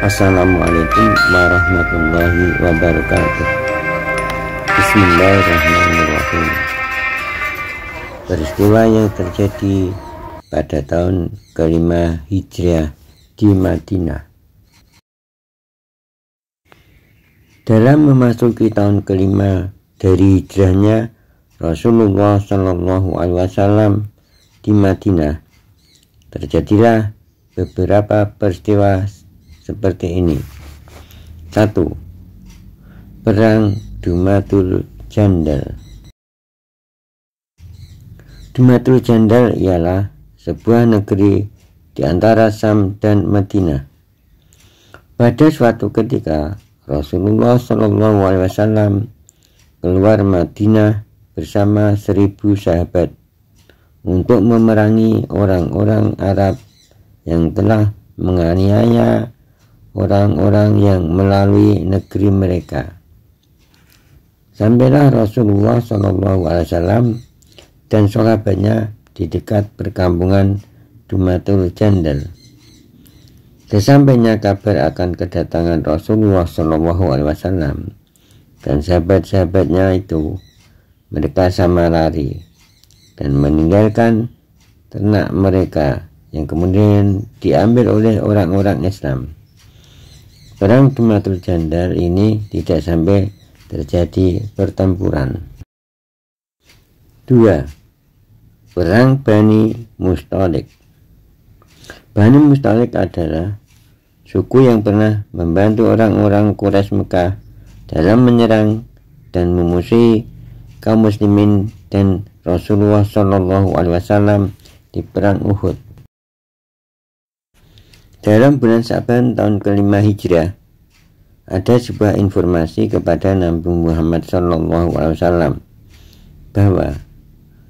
Assalamualaikum warahmatullahi wabarakatuh. Bismillahirrahmanirrahim. Peristiwa yang terjadi pada tahun kelima Hijriah di Madinah. Dalam memasuki tahun kelima dari hijrahnya Rasulullah Shallallahu Alaihi Wasallam di Madinah, terjadilah beberapa peristiwa seperti ini. 1. Perang Dumatul Jandal. Dumatul Jandal ialah sebuah negeri di antara Syam dan Madinah. Pada suatu ketika Rasulullah Shallallahu Alaihi Wasallam keluar Madinah bersama 1000 sahabat untuk memerangi orang-orang Arab yang telah menganiaya orang-orang yang melalui negeri mereka. Sampailah Rasulullah Shallallahu Alaihi Wasallam dan sahabatnya di dekat perkampungan Dumatul Jandal. Sesampainya kabar akan kedatangan Rasulullah Shallallahu Alaihi Wasallam dan sahabat-sahabatnya itu, mereka sama lari dan meninggalkan ternak mereka yang kemudian diambil oleh orang-orang Islam. Perang Dumatul Jandal ini tidak sampai terjadi pertempuran. 2. Perang Bani Mustalik. Bani Mustalik adalah suku yang pernah membantu orang-orang Quraisy Mekah dalam menyerang dan memusuhi kaum muslimin dan Rasulullah Shallallahu Alaihi Wasallam di perang Uhud. Dalam bulan Sa'ban tahun kelima Hijriah, ada sebuah informasi kepada Nabi Muhammad Shallallahu Alaihi Wasallam bahwa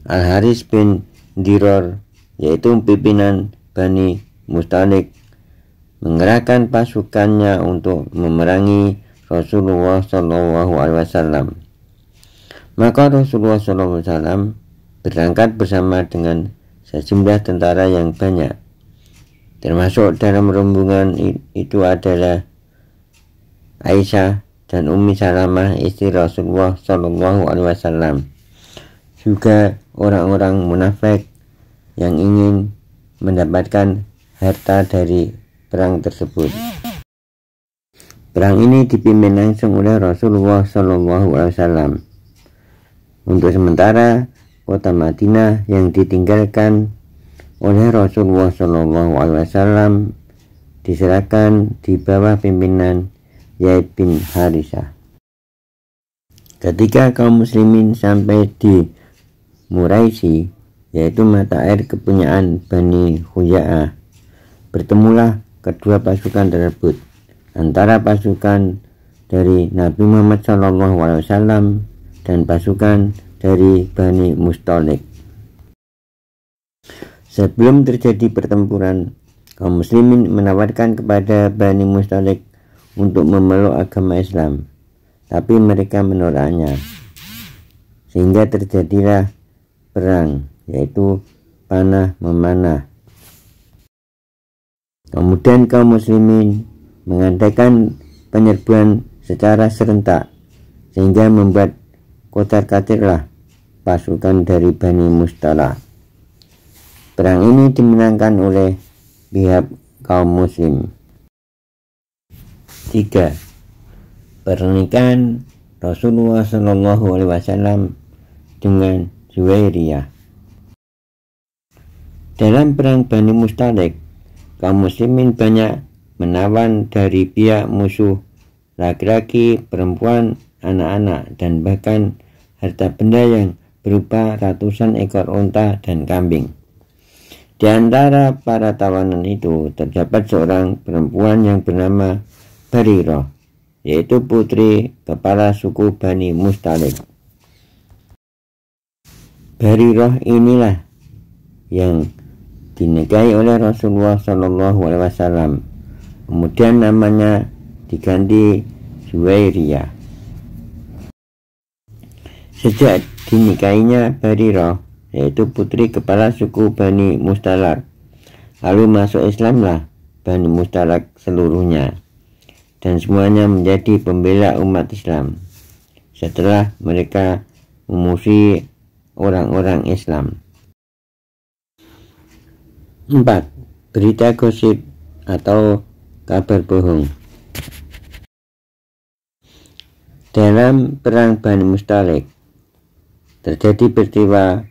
Al-Haris bin Diror, yaitu pimpinan Bani Mustalik, mengerahkan pasukannya untuk memerangi Rasulullah Shallallahu Alaihi Wasallam. Maka Rasulullah Shallallahu Alaihi Wasallam berangkat bersama dengan sejumlah tentara yang banyak. Termasuk dalam rombongan itu adalah Aisyah dan Ummi Salamah, istri Rasulullah Shallallahu Alaihi Wasallam. Juga orang-orang munafik yang ingin mendapatkan harta dari perang tersebut. Perang ini dipimpin langsung oleh Rasulullah Shallallahu Alaihi Wasallam. Untuk sementara, kota Madinah yang ditinggalkan oleh Rasulullah Shallallahu Alaihi Wasallam diserahkan di bawah pimpinan Zaid bin Harisah. Ketika kaum muslimin sampai di Muraisi, yaitu mata air kepunyaan Bani Khuza'ah, bertemulah kedua pasukan tersebut, antara pasukan dari Nabi Muhammad Shallallahu Alaihi Wasallam dan pasukan dari Bani Mustalik. Sebelum terjadi pertempuran, kaum muslimin menawarkan kepada Bani Mustalik untuk memeluk agama Islam, tapi mereka menolaknya, sehingga terjadilah perang, yaitu panah memanah. Kemudian kaum muslimin mengadakan penyerbuan secara serentak, sehingga membuat kocar-kacirlah pasukan dari Bani Mustalik. Perang ini dimenangkan oleh pihak kaum muslim. 3. Pernikahan Rasulullah Shallallahu Alaihi Wasallam dengan Juwairiyah. Dalam perang Bani Mustalik, kaum muslimin banyak menawan dari pihak musuh laki-laki, perempuan, anak-anak, dan bahkan harta benda yang berupa ratusan ekor unta dan kambing. Di antara para tawanan itu terdapat seorang perempuan yang bernama Barirah, yaitu putri kepala suku Bani Mustalik. Barirah inilah yang dinikahi oleh Rasulullah Shallallahu Alaihi Wasallam. Kemudian namanya diganti Juwairiyah. Sejak dinikahinya Barirah, yaitu putri kepala suku Bani Mustalik, lalu masuk Islamlah Bani Mustalik seluruhnya. dan semuanya menjadi pembela umat Islam setelah mereka memusuhi orang-orang Islam. 4. Berita gosip atau kabar bohong. Dalam perang Bani Mustalik terjadi peristiwa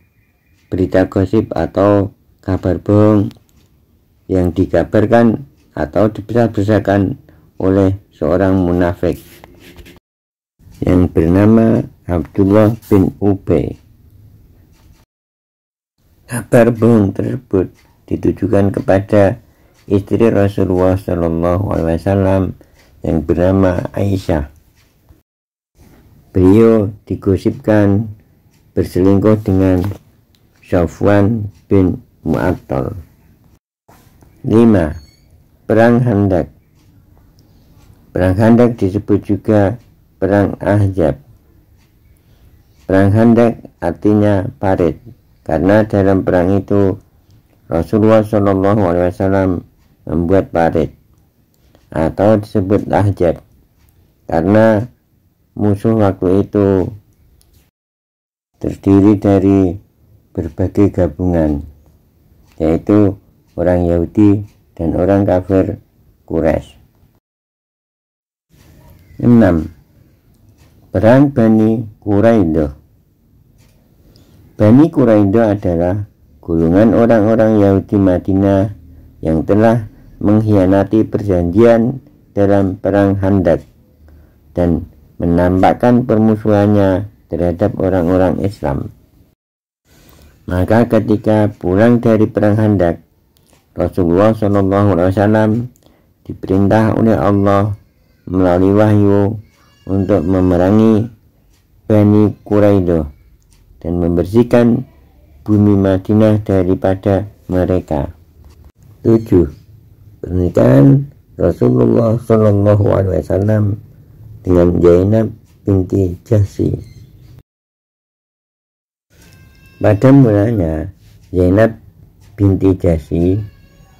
berita gosip atau kabar bohong yang dikabarkan atau dibesar-besarkan oleh seorang munafik yang bernama Abdullah bin Ubay. Kabar bohong tersebut ditujukan kepada istri Rasulullah SAW yang bernama Aisyah. Beliau digosipkan berselingkuh dengan Safwan bin Mu'attal. 5. Perang Khandaq. Perang Khandaq disebut juga Perang Ahzab. Perang Khandaq artinya parit, karena dalam perang itu Rasulullah SAW membuat parit, atau disebut Ahzab karena musuh waktu itu terdiri dari berbagai gabungan, yaitu orang Yahudi dan orang kafir Quraisy. 6. Perang Bani Quraidah. Bani Quraidah adalah golongan orang-orang Yahudi Madinah yang telah mengkhianati perjanjian dalam perang Khandaq dan menampakkan permusuhannya terhadap orang-orang Islam. Maka ketika pulang dari perang Khandaq, Rasulullah SAW diperintah oleh Allah melalui wahyu untuk memerangi Bani Quraidah dan membersihkan bumi Madinah daripada mereka. 7. Pernikahan Rasulullah SAW dengan Zainab binti Jahsy. Pada mulanya Zainab binti Jahsy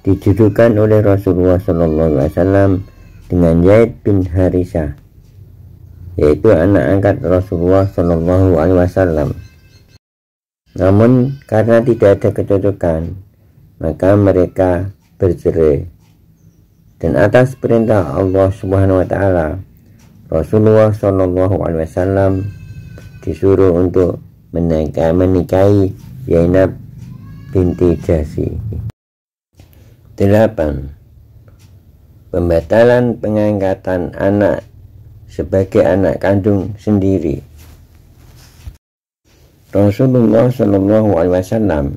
dijodohkan oleh Rasulullah SAW dengan Zaid bin Harisah, yaitu anak angkat Rasulullah SAW. Namun karena tidak ada kecocokan, maka mereka bercerai. Dan atas perintah Allah SWT, Rasulullah SAW disuruh untuk menikahi Zainab binti Jahsy. 8. Pembatalan pengangkatan anak sebagai anak kandung sendiri. Rasulullah SAW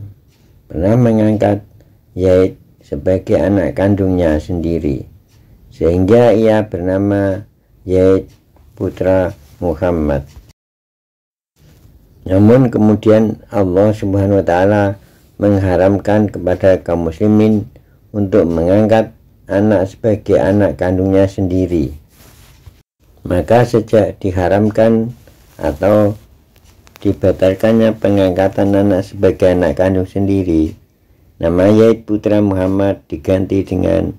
pernah mengangkat Zaid sebagai anak kandungnya sendiri, sehingga ia bernama Zaid putra Muhammad. Namun kemudian Allah Subhanahu wa Ta'ala mengharamkan kepada kaum muslimin untuk mengangkat anak sebagai anak kandungnya sendiri. Maka sejak diharamkan atau dibatalkannya pengangkatan anak sebagai anak kandung sendiri, nama Zaid putra Muhammad diganti dengan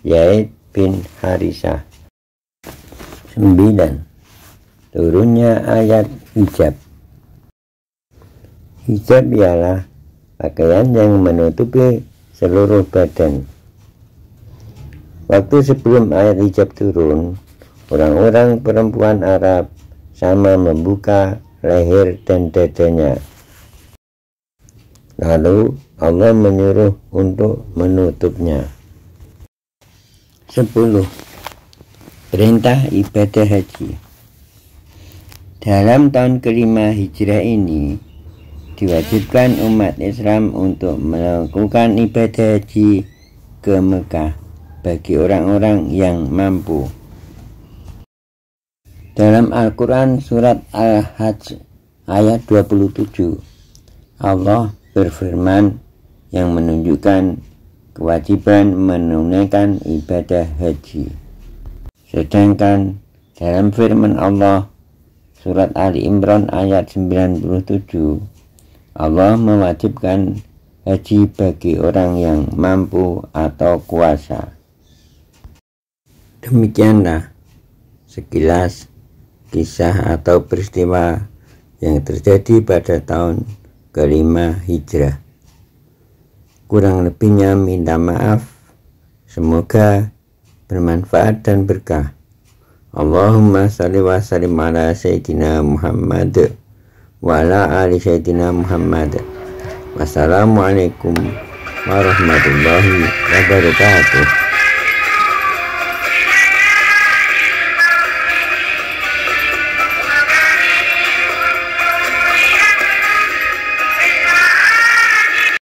Zaid bin Harisah. 9. Turunnya ayat hijab. Hijab ialah pakaian yang menutupi seluruh badan. Waktu sebelum ayat hijab turun, orang-orang perempuan Arab sama membuka leher dan dadanya. Lalu Allah menyuruh untuk menutupnya. 10. Perintah ibadah haji. Dalam tahun kelima Hijrah ini diwajibkan umat Islam untuk melakukan ibadah haji ke Mekah bagi orang-orang yang mampu. Dalam Al-Quran surat Al-Hajj ayat 27, Allah berfirman yang menunjukkan kewajiban menunaikan ibadah haji. Sedangkan dalam firman Allah surat Ali Imran ayat 97, Allah mewajibkan haji bagi orang yang mampu atau kuasa. Demikianlah sekilas kisah atau peristiwa yang terjadi pada tahun ke-5 Hijrah. Kurang lebihnya minta maaf. Semoga bermanfaat dan berkah. Allahumma salli wa sallim ala Sayyidina Muhammad wa ala ali Sayyidina Muhammad. Wassalamualaikum warahmatullahi wabarakatuh.